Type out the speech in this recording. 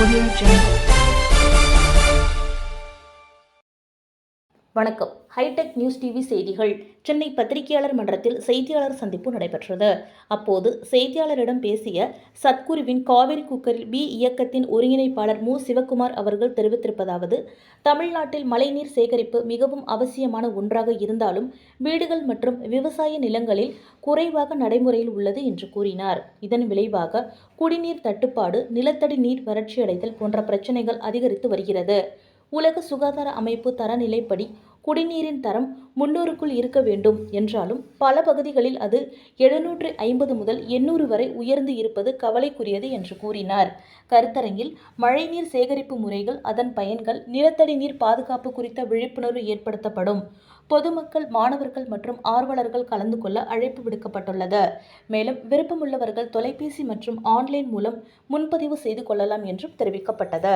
Audio Jungle. வணக்கம். Hitech news TV செய்திகள். சென்னை பத்திரிகையாளர் மன்றத்தில் செய்தியாளர் சந்திப்பு நடைபெற்றது. அப்போது செய்தியாளரிடம் பேசிய சத்குருவின் காவிரி குக்கரில் பி இயக்கத்தின் ஒருங்கிணைப்பாளர் மு. சிவக்குமார் அவர்கள் தெரிவித்திருப்பதாவது: தமிழ்நாட்டில் மழைநீர் சேகரிப்பு மிகவும் அவசியமான ஒன்றாக இருந்தாலும் வீடுகள் மற்றும் விவசாய நிலங்களில் குறைவாக நடைமுறையில் உள்ளது என்று கூறினார். இதன் விளைவாக குடிநீர் தட்டுப்பாடு, நிலத்தடி நீர் வறட்சியடைதல் போன்ற பிரச்சினைகள் அதிகரித்து வருகிறது. உலக சுகாதார அமைப்பு தரநிலைப்படி குடிநீரின் தரம் 300க்குள் இருக்க வேண்டும் என்றாலும் பல பகுதிகளில் அது 750 முதல் 800 வரை உயர்ந்து இருப்பது கவலைக்குரியது என்று கூறினார். கருத்தரங்கில் மழைநீர் சேகரிப்பு முறைகள், அதன் பயன்கள், நிலத்தடி நீர் பாதுகாப்பு குறித்த விழிப்புணர்வு ஏற்படுத்தப்படும். பொதுமக்கள், மாணவர்கள் மற்றும் ஆர்வலர்கள் கலந்து கொள்ள அழைப்பு விடுக்கப்பட்டுள்ளது. மேலும் விருப்பமுள்ளவர்கள் தொலைபேசி மற்றும் ஆன்லைன் மூலம் முன்பதிவு செய்து கொள்ளலாம் என்றும் தெரிவிக்கப்பட்டது.